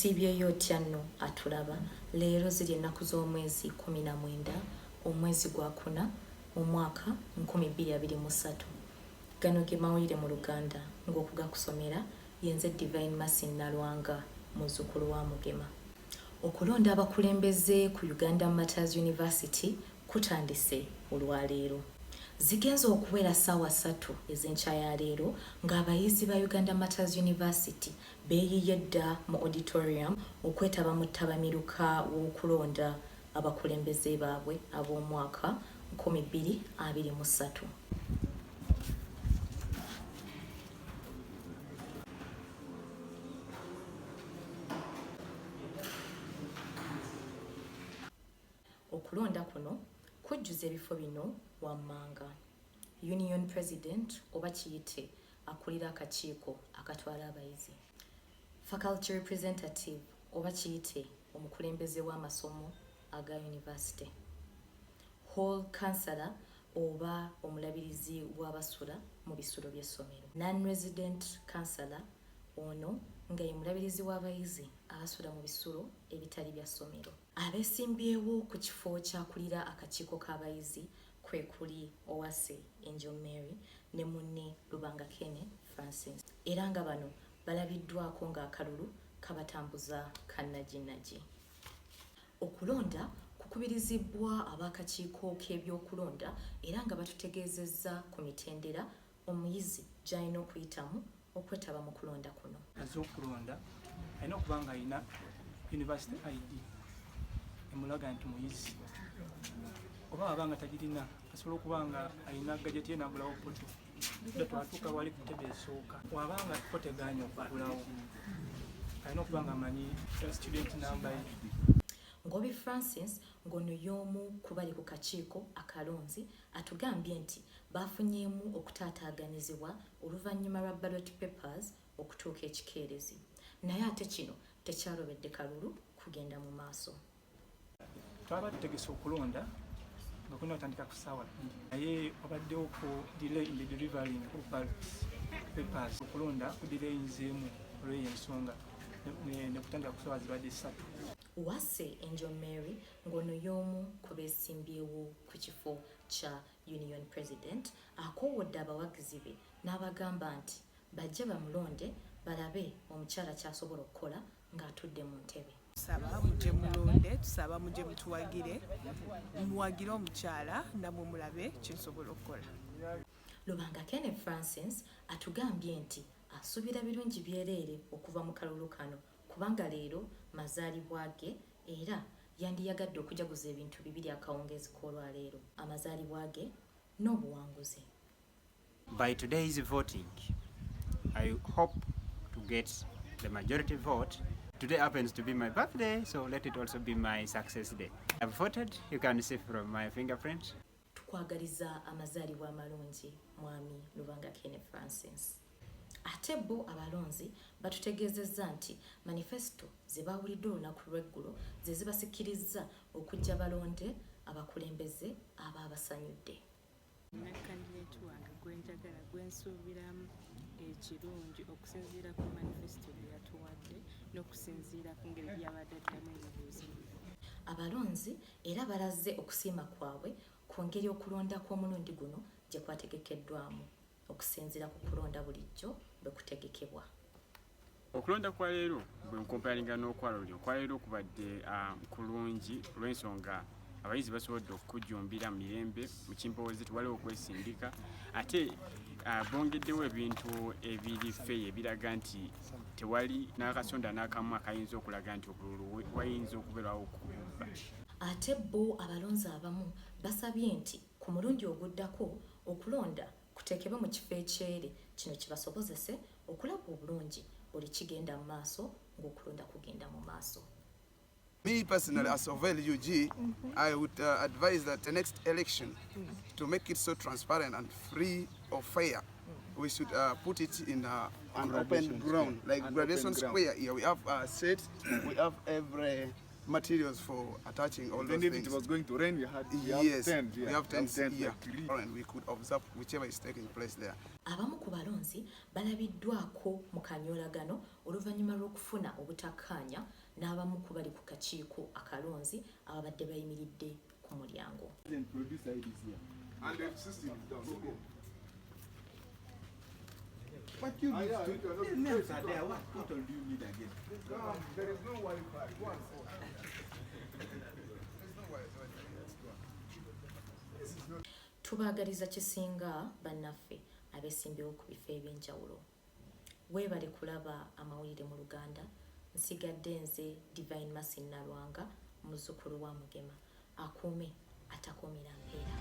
osiibyeyo otya nno atulaba leero ziri ennaku z'omwezi 19 omwezi gwa kuna mu mwaka 2023. Gano ge mawulire mu Luganda ng'okugakusomera yenze Divine Mercy Nalwanga muzzukulu wa Mugema. Okulonda abakulembeze ku Uganda Martyrs University kutandise olwaleero. Zigenza okuwera ssaawa 3 ez'enkya ya leero ng'abayizi ba Uganda Martyrs University beeyiye dda mu auditorium okwetaba mu ttabamiruka w'okulonda abakulembeze baabwe ab'omwaka 2023. Okulonda kuno kujjuza ebifo bino wammanga. Union President oba kiyite akulira akakiiko akatwala abayizi. Faculty Representative oba kiyite omukulembeze w'amasomo aga University. Hall Councillor oba omulabirizi w'abasula mu bisulo by'essomero. Non-resident Councillor ono nga ye mulabirizi w'abayizi abasula mu bisulo ebitali bya ssomero. Abeesimbyewo ku kifo kyakulira akakiiko k'abayizi kwe kuli Owase Angel Mary ne munne Lubanga Francis. Era nga bano balabiddwako ng'akalulu kabatambuza kannaginaji. Okulonda kukubirizibwa ab'akakiiko k'ebyokulonda era nga batutegeezezza ku mitendera omuyizi gy'alina okuyitamu okwetaba mu kulonda kuno. Ez'okulonda alina okuba nga alina University ID emulaga nti muyizi, oba aba nga tagirina asobola okuba nga alina gajeti ye n'agulawo poto dda twatuuka wali ku ttebe esooka. Waba nga poto egaanye okugulawo alina okuba nga amanyi student number ye. Ngobi Francis ngono y'omu ku bali ku kakiiko akalonzi atugambye nti bafunyeemu okutaataaganyizibwa oluvannyuma lwa ballot papers okutuuka ekikeerezi. Naye ate kino tekyalobedde kalulu kugenda mu maaso. Twaba tutegese okulonda nga kulina otandika ku ssaawa 2 naye wabaddewo ku delay in the delivering of ballot papers. Okulonda kudireyinzeemu olw'eyo ensonga ne kutandika ku ssaawa zibadde 3. Uwase Angel Mary ngono y'omu ku beesimbyewo ku kifo kya Union President akoowodde abawagizi be n'abagamba nti bajje bamulonde balabe omukyala ky'asobola okukola ng'atudde mu ntebe. Tusaba mujje mulonde, tusaba mujje mutuwagire, muwagire omukyala namwe mulabe kyensobola okukola. Lubanga Francis atugambye nti asuubira birungi byereere okuva mu kalulu kano kubanga leero mazaalibwa ge era yandiyagadde okujaguza ebintu bibiri akawungeezi k'olwaleero, amazaalibwa ge n'obuwanguzi. By today's voting, I hope to get the majority vote. Today happens to be my birthday, so let it also be my success day. I've voted, you can see from my fingerprint. Tukwagaliza amazaalibwa amalungi mwami Lubanga Francis. Ate bo abalonzi batutegeezezza nti manifesto ze baawulidde olunaku lw'eggulo ze zibasikiriza okujja balonde abakulembeze aba abasanyudde. Kandidate wange gwenjagala gwensuubiramu ekirungi okusinziira ku manifesto bye yatuwadde n'okusinziira ku ngeri gy'abadde addamu ebibuuzo. Abalonzi era balaze okusiima kwabwe ku ngeri okulonda kw'omulundi guno gye kwategekeddwamu okusinziira ku kulonda bulijjo bwe kutegekebwa. Okulonda kwa leero bwe nkomparinga n'okwalulyo kwa leero kubadde kulungi olw'ensonga abayizi basobodde okujjumbira mu mirembe mu kimpoozi tewaliwo okwesindika ate bongeddewo ebintu ebiri feeyi ebiraga nti tewali n'akasonda n'akamu akayinza okulaga nti obululu wayinza okubeerawo okubba. Ate bo abalonzi abamu basabye nti ku mulundi oguddako okulonda kuteekebwe mu kifo ekyere kino kibasobozese okulaba obulungi buli kigenda mu maaso ng'okulonda kugenda mu maaso. Me personally, as of LUG, I would advise that the next election, to make it so transparent and free or fair, we should put it in an open ground, like Graduation Square. Here we have set, we have every materials for attaching all Even those if things. it was going to rain, we have Yes, tents. we have tents like here, three. and we could observe whichever is taking place there. Abamu ku balonzi balabiddwako mu kanyoolagano oluvannyuma lw'okufuna obutakkaanya n'abamu ku bali ku kakiiko akalonzi ababadde bayimiridde ku mulyango. And producer is here. And the system is done. Okay. What you need to do? The names are there. What all do you need again? There is no Wi-Fi. Go and phone. There's no Wi-Fi. This is not. Tubaagaliza kisinga bannaffe abeesimbyewo ku bifo eby'enjawulo. Weebale kulaba amawulire mu Luganda. Nsigadde nze Divine Mercy Nalwanga, muzzukulu wa Mugema. Akuume atakuumira mpeera.